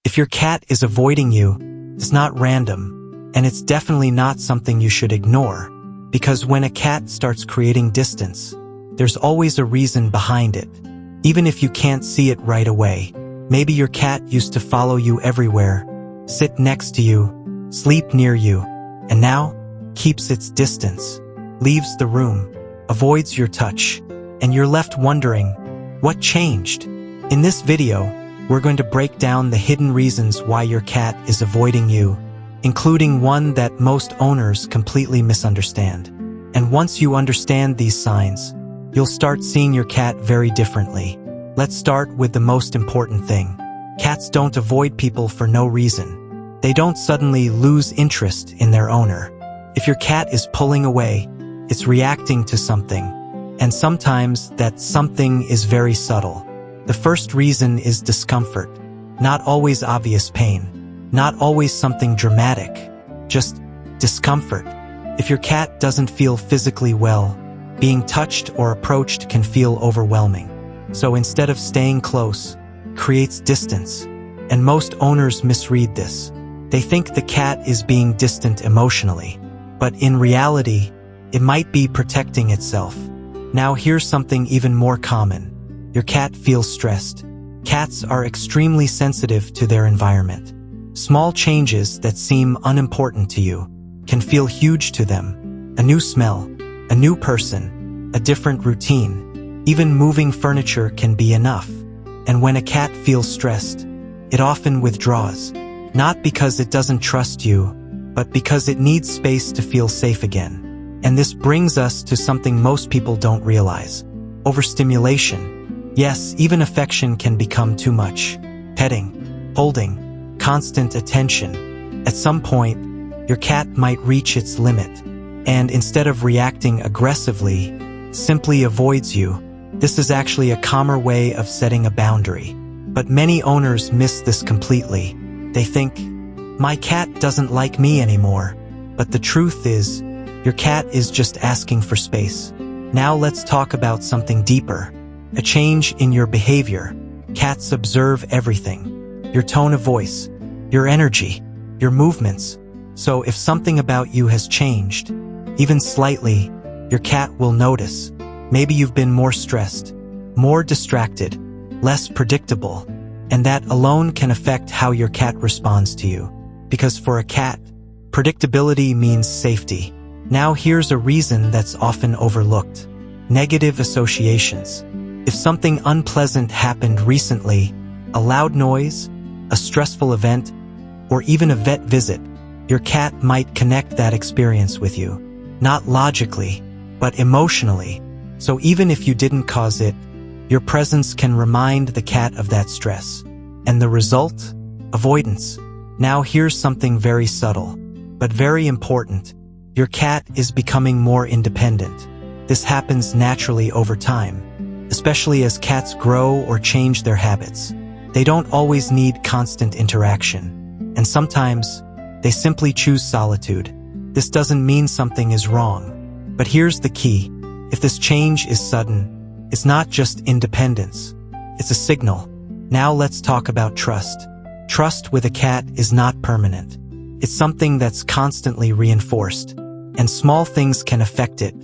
If your cat is avoiding you, it's not random, and it's definitely not something you should ignore, because when a cat starts creating distance, there's always a reason behind it. Even if you can't see it right away, maybe your cat used to follow you everywhere, sit next to you, sleep near you, and now keeps its distance, leaves the room, avoids your touch, and you're left wondering, what changed? In this video, we're going to break down the hidden reasons why your cat is avoiding you, including one that most owners completely misunderstand. And once you understand these signs, you'll start seeing your cat very differently. Let's start with the most important thing. Cats don't avoid people for no reason. They don't suddenly lose interest in their owner. If your cat is pulling away, it's reacting to something, and sometimes that something is very subtle. The first reason is discomfort. Not always obvious pain, not always something dramatic, just discomfort. If your cat doesn't feel physically well, being touched or approached can feel overwhelming. So instead of staying close, creates distance. And most owners misread this. They think the cat is being distant emotionally, but in reality, it might be protecting itself. Now here's something even more common. Your cat feels stressed. Cats are extremely sensitive to their environment. Small changes that seem unimportant to you can feel huge to them. A new smell, a new person, a different routine, even moving furniture can be enough. And when a cat feels stressed, it often withdraws, not because it doesn't trust you, but because it needs space to feel safe again. And this brings us to something most people don't realize: overstimulation. Yes, even affection can become too much. Petting, holding, constant attention. At some point, your cat might reach its limit, and instead of reacting aggressively, simply avoids you. This is actually a calmer way of setting a boundary. But many owners miss this completely. They think, my cat doesn't like me anymore. But the truth is, your cat is just asking for space. Now let's talk about something deeper. A change in your behavior. Cats observe everything. Your tone of voice, your energy, your movements. So if something about you has changed, even slightly, your cat will notice. Maybe you've been more stressed, more distracted, less predictable, and that alone can affect how your cat responds to you. Because for a cat, predictability means safety. Now here's a reason that's often overlooked. Negative associations. If something unpleasant happened recently, a loud noise, a stressful event, or even a vet visit, your cat might connect that experience with you. Not logically, but emotionally. So even if you didn't cause it, your presence can remind the cat of that stress. And the result? Avoidance. Now here's something very subtle, but very important. Your cat is becoming more independent. This happens naturally over time, especially as cats grow or change their habits. They don't always need constant interaction, and sometimes they simply choose solitude. This doesn't mean something is wrong, but here's the key. If this change is sudden, it's not just independence, it's a signal. Now let's talk about trust. Trust with a cat is not permanent. It's something that's constantly reinforced, and small things can affect it.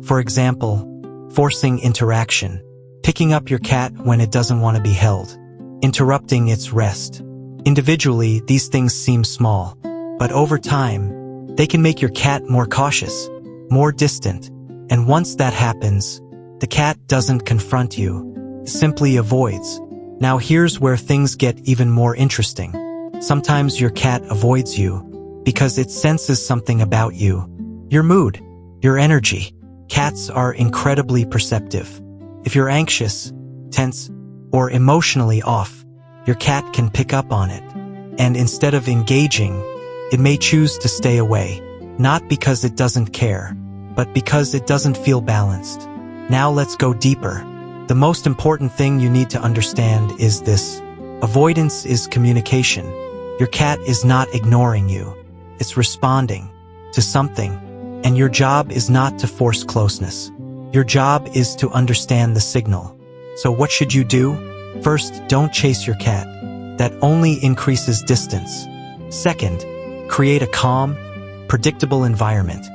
For example, forcing interaction, picking up your cat when it doesn't want to be held, interrupting its rest. Individually, these things seem small, but over time, they can make your cat more cautious, more distant, and once that happens, the cat doesn't confront you, simply avoids. Now here's where things get even more interesting. Sometimes your cat avoids you because it senses something about you. Your mood, your energy. Cats are incredibly perceptive. If you're anxious, tense, or emotionally off, your cat can pick up on it. And instead of engaging, it may choose to stay away, not because it doesn't care, but because it doesn't feel balanced. Now let's go deeper. The most important thing you need to understand is this. Avoidance is communication. Your cat is not ignoring you. It's responding to something. And your job is not to force closeness. Your job is to understand the signal. So what should you do? First, don't chase your cat. that only increases distance. Second, create a calm, predictable environment.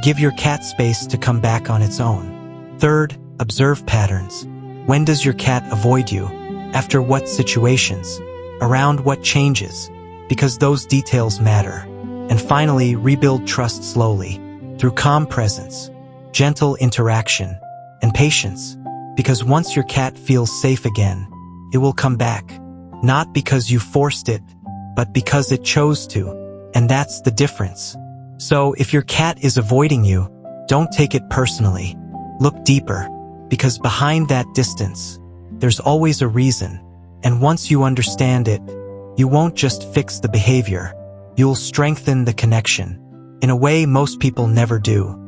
Give your cat space to come back on its own. Third, observe patterns. When does your cat avoid you? After what situations? Around what changes? Because those details matter. And finally, rebuild trust slowly, through calm presence, gentle interaction, and patience. Because once your cat feels safe again, it will come back. Not because you forced it, but because it chose to. And that's the difference. So if your cat is avoiding you, don't take it personally. Look deeper, because behind that distance, there's always a reason. And once you understand it, you won't just fix the behavior, you'll strengthen the connection in a way most people never do.